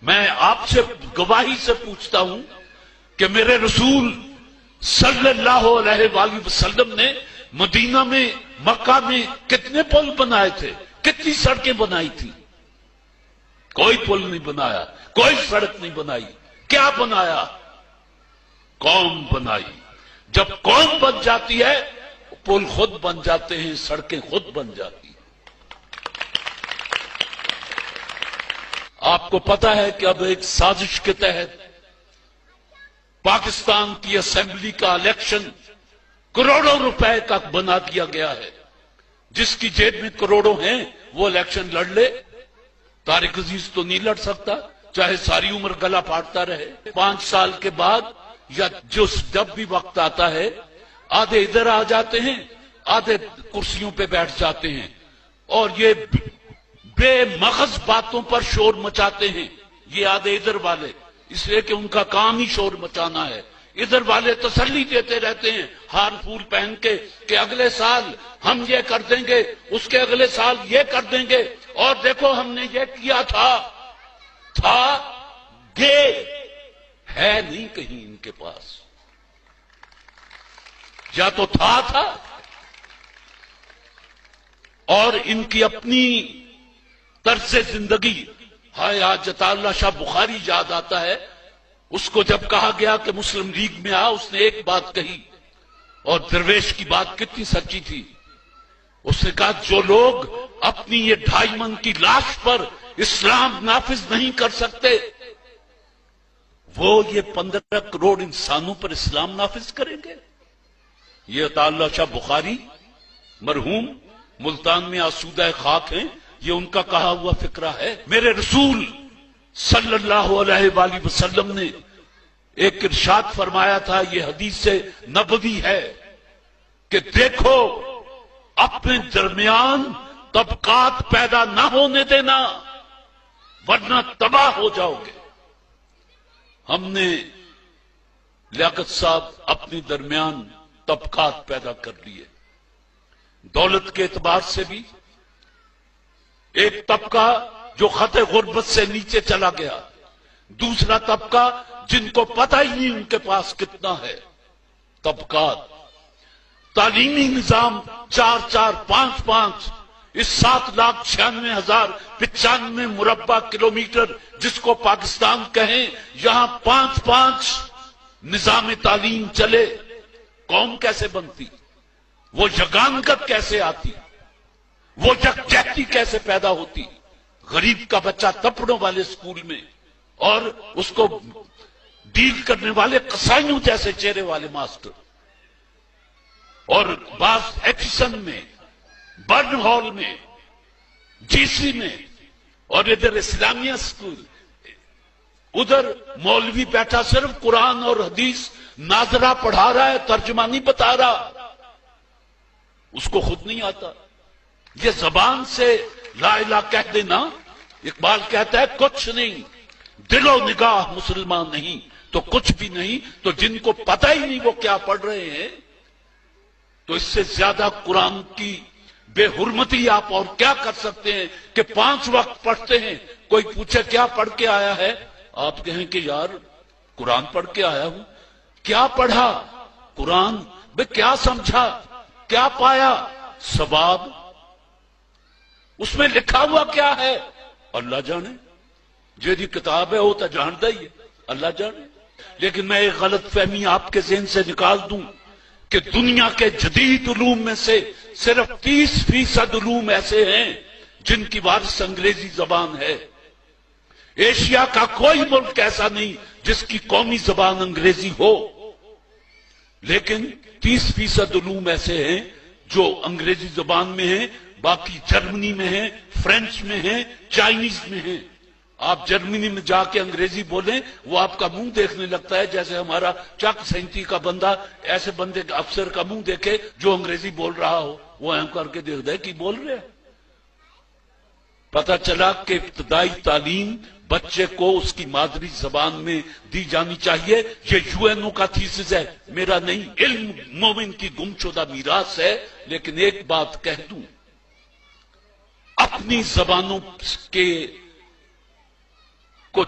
میں آپ سے گواہی سے پوچھتا ہوں کہ میرے رسول صلی اللہ علیہ وآلہ وسلم نے مدینہ میں، مکہ میں کتنے پل بنائے تھے، کتنی سڑکیں بنائی تھی؟ کوئی پل نہیں بنایا، کوئی سڑک نہیں بنائی۔ کیا بنایا؟ قوم بنائی۔ جب قوم بن جاتی ہے پل خود بن جاتے ہیں، سڑکیں خود بن جاتی ہیں۔ آپ کو پتا ہے کہ اب ایک سازش کے تحت پاکستان کی اسمبلی کا الیکشن کروڑوں روپے کا بنا دیا گیا ہے۔ جس کی جیب میں کروڑوں ہیں وہ الیکشن لڑ لے۔ طارق عزیز تو نہیں لڑ سکتا، چاہے ساری عمر گلا پھاڑتا رہے۔ 5 سال کے بعد یا جب بھی وقت آتا ہے، آدھے ادھر آ جاتے ہیں، آدھے کرسیوں پہ بیٹھ جاتے ہیں اور یہ بے مغز باتوں پر شور مچاتے ہیں۔ یہ آدھے ادھر والے، اس لیے کہ ان کا کام ہی شور مچانا ہے۔ ادھر والے تسلی دیتے رہتے ہیں ہار پھول پہن کے کہ اگلے سال ہم یہ کر دیں گے، اس کے اگلے سال یہ کر دیں گے، اور دیکھو ہم نے یہ کیا تھا گے ہے نہیں کہیں ان کے پاس۔ یا تو تھا اور ان کی اپنی طرز زندگی۔ ہائے آج عطا اللہ شاہ بخاری یاد آتا ہے، اس کو جب کہا گیا کہ مسلم لیگ میں آ، اس نے ایک بات کہی، اور درویش کی بات کتنی سچی تھی۔ اس نے کہا جو لوگ اپنی یہ 2.5 من کی لاش پر اسلام نافذ نہیں کر سکتے، وہ یہ 15 کروڑ انسانوں پر اسلام نافذ کریں گے۔ یہ عطا اللہ شاہ بخاری مرحوم ملتان میں آسودہ خاک ہیں، یہ ان کا کہا ہوا فکرہ ہے۔ میرے رسول صلی اللہ علیہ وآلہ وسلم نے ایک ارشاد فرمایا تھا، یہ حدیث نبوی ہے کہ دیکھو اپنے درمیان طبقات پیدا نہ ہونے دینا ورنہ تباہ ہو جاؤ گے۔ ہم نے لیاقت صاحب اپنے درمیان طبقات پیدا کر لیے، دولت کے اعتبار سے بھی۔ ایک طبقہ جو خط غربت سے نیچے چلا گیا، دوسرا طبقہ جن کو پتہ ہی نہیں ان کے پاس کتنا ہے۔ طبقات، تعلیمی نظام 4-4، 5-5، اس 7,96,095 مربع کلومیٹر جس کو پاکستان کہیں، یہاں 5-5 نظام تعلیم چلے، قوم کیسے بنتی؟ وہ یگانگت کیسے آتی؟ وہ یکجہتی کیسے پیدا ہوتی؟ غریب کا بچہ تپڑوں والے اسکول میں، اور اس کو ڈیل کرنے والے قصائیوں جیسے چہرے والے ماسٹر، اور بعض ایکسن میں، برن ہال میں، جی سی میں، اور ادھر اسلامیہ اسکول، ادھر مولوی بیٹھا صرف قرآن اور حدیث ناظرہ پڑھا رہا ہے، ترجمہ نہیں بتا رہا، اس کو خود نہیں آتا۔ یہ زبان سے لا الہ کہہ دینا، اقبال کہتا ہے کچھ نہیں، دل و نگاہ مسلمان نہیں تو کچھ بھی نہیں۔ تو جن کو پتہ ہی نہیں وہ کیا پڑھ رہے ہیں، تو اس سے زیادہ قرآن کی بے حرمتی آپ اور کیا کر سکتے ہیں کہ 5 وقت پڑھتے ہیں، کوئی پوچھے کیا پڑھ کے آیا ہے، آپ کہیں کہ یار قرآن پڑھ کے آیا ہوں۔ کیا پڑھا؟ قرآن۔ بھئی کیا سمجھا، کیا پایا؟ ثواب۔ اس میں لکھا ہوا کیا ہے؟ اللہ جانے۔ جیدی کتاب ہے وہ تو جانتا ہی ہے، اللہ جانے۔ لیکن میں ایک غلط فہمی آپ کے ذہن سے نکال دوں کہ دنیا کے جدید علوم میں سے صرف 30% علوم ایسے ہیں جن کی وارث انگریزی زبان ہے۔ ایشیا کا کوئی ملک ایسا نہیں جس کی قومی زبان انگریزی ہو، لیکن 30% علوم ایسے ہیں جو انگریزی زبان میں ہیں، باقی جرمنی میں ہیں، فرینچ میں ہیں، چائنیز میں ہیں۔ آپ جرمنی میں جا کے انگریزی بولیں، وہ آپ کا منہ دیکھنے لگتا ہے جیسے ہمارا چک 37 کا بندہ ایسے بندے افسر کا منہ دیکھے جو انگریزی بول رہا ہو، وہ اہم کر کے دیکھتا ہے کہ بول رہے ہیں۔ پتہ چلا کہ ابتدائی تعلیم بچے کو اس کی مادری زبان میں دی جانی چاہیے۔ یہ UN کا تھیسس ہے، میرا نہیں۔ علم مومن کی گم شدہ میراث ہے۔ لیکن ایک بات کہہ دوں، اپنی زبانوں کے کو